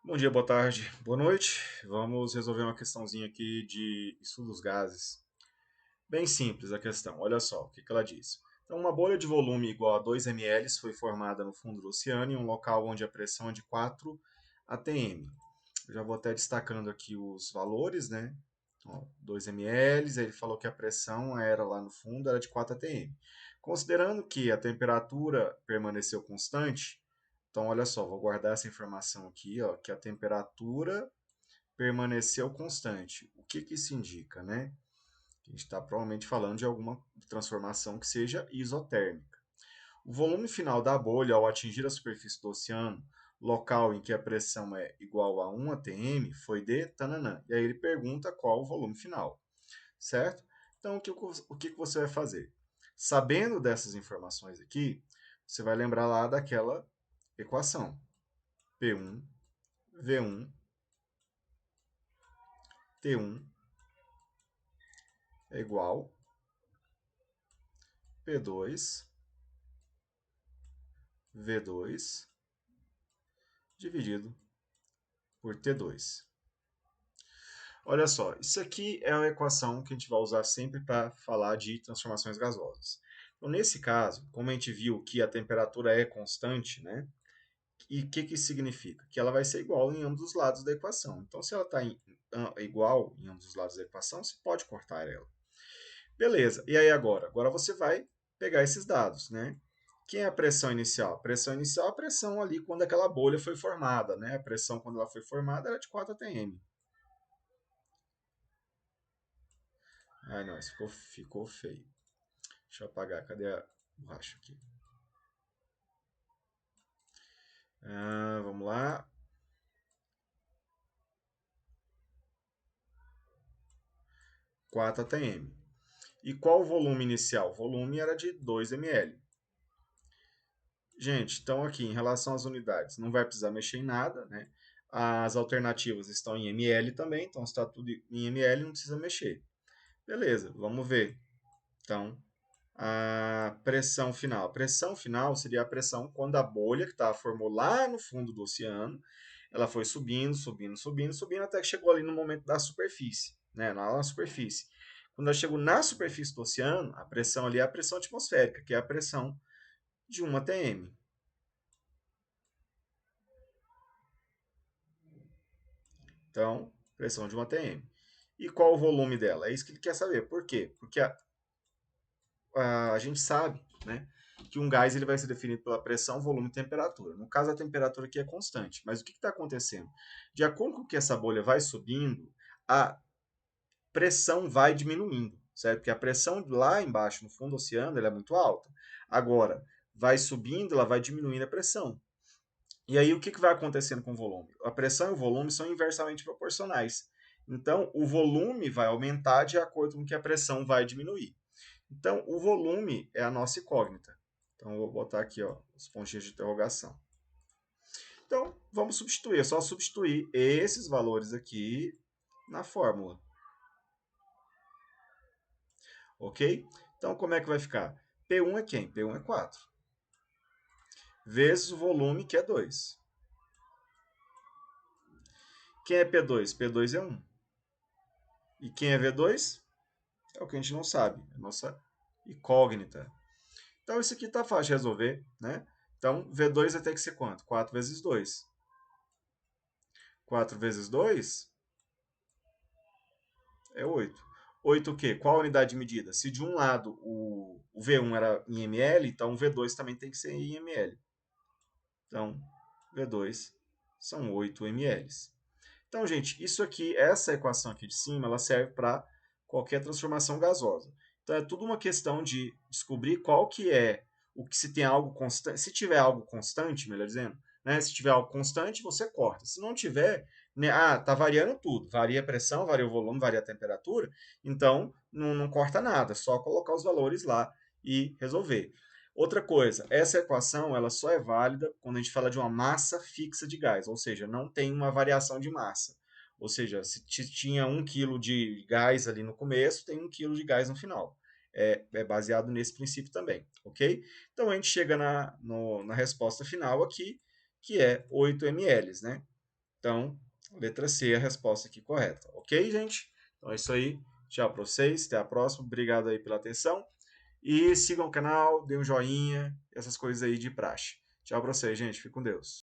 Bom dia, boa tarde, boa noite. Vamos resolver uma questãozinha aqui de estudo dos gases. Bem simples a questão, olha só o que ela diz. Então, uma bolha de volume igual a 2 ml foi formada no fundo do oceano em um local onde a pressão é de 4 atm. Eu já vou até destacando aqui os valores, né? Ó, 2 ml, ele falou que a pressão era lá no fundo era de 4 atm. Considerando que a temperatura permaneceu constante, então olha só, vou guardar essa informação aqui, ó, que a temperatura permaneceu constante. O que que isso indica, né? A gente está provavelmente falando de alguma transformação que seja isotérmica. O volume final da bolha ao atingir a superfície do oceano, local em que a pressão é igual a 1 atm, foi de tananã. E aí ele pergunta qual o volume final, certo? Então, o que você vai fazer? Sabendo dessas informações aqui, você vai lembrar lá daquela equação. P1, V1, T1 é igual P2, V2 dividido por T2. Olha só, isso aqui é a equação que a gente vai usar sempre para falar de transformações gasosas. Então, nesse caso, como a gente viu que a temperatura é constante, né? E o que isso significa? Que ela vai ser igual em ambos os lados da equação. Então, se ela está igual em ambos os lados da equação, você pode cortar ela. Beleza, e aí agora? Agora você vai pegar esses dados, né? Quem é a pressão inicial? A pressão inicial é a pressão ali quando aquela bolha foi formada, né? A pressão quando ela foi formada era de 4 atm. Ai, não, isso ficou feio. Deixa eu apagar, cadê a borracha aqui? Vamos lá. 4 atm. E qual o volume inicial? O volume era de 2 ml. Gente, então aqui em relação às unidades, não vai precisar mexer em nada, né? As alternativas estão em ml também, então está tudo em ml, não precisa mexer. Beleza, vamos ver. Então, a pressão final. A pressão final seria a pressão quando a bolha, que formou lá no fundo do oceano, ela foi subindo, subindo, subindo, subindo, até que chegou ali no momento da superfície, né? Lá na superfície. Quando ela chegou na superfície do oceano, a pressão ali é a pressão atmosférica, que é a pressão de 1 atm. Então, pressão de 1 atm. E qual o volume dela? É isso que ele quer saber. Por quê? Porque a gente sabe, né, que um gás ele vai ser definido pela pressão, volume e temperatura. No caso, a temperatura aqui é constante. Mas o que está acontecendo? De acordo com que essa bolha vai subindo, a pressão vai diminuindo, certo? Porque a pressão lá embaixo, no fundo do oceano, ela é muito alta. Agora, vai subindo, ela vai diminuindo a pressão. E aí, o que vai acontecendo com o volume? A pressão e o volume são inversamente proporcionais. Então, o volume vai aumentar de acordo com que a pressão vai diminuir. Então, o volume é a nossa incógnita. Então, eu vou botar aqui ó, os pontinhos de interrogação. Então, vamos substituir. É só substituir esses valores aqui na fórmula. Ok? Então, como é que vai ficar? P1 é quem? P1 é 4. Vezes o volume, que é 2. Quem é P2? P2 é 1. E quem é V2? É o que a gente não sabe. É a nossa incógnita. Então, isso aqui está fácil de resolver, né? Então, V2 vai ter que ser quanto? 4 vezes 2. 4 vezes 2 é 8. 8 o quê? Qual a unidade de medida? Se de um lado o V1 era em ml, então o V2 também tem que ser em ml. Então, V2 são 8 ml. Então, gente, isso aqui, essa equação aqui de cima, ela serve para qualquer transformação gasosa. Então, é tudo uma questão de descobrir qual que é o que se tem algo constante. Se tiver algo constante, melhor dizendo, né? Se tiver algo constante, você corta. Se não tiver, né? Tá variando tudo. Varia a pressão, varia o volume, varia a temperatura. Então, não corta nada. É só colocar os valores lá e resolver. Outra coisa, essa equação ela só é válida quando a gente fala de uma massa fixa de gás, ou seja, não tem uma variação de massa. Ou seja, se tinha 1 kg de gás ali no começo, tem 1 kg de gás no final. É baseado nesse princípio também, ok? Então a gente chega na resposta final aqui, que é 8 ml, né? Então, letra C é a resposta aqui correta. Ok, gente? Então é isso aí. Tchau para vocês. Até a próxima. Obrigado aí pela atenção. E sigam o canal, dê um joinha, essas coisas aí de praxe. Tchau para vocês, gente. Fique com Deus.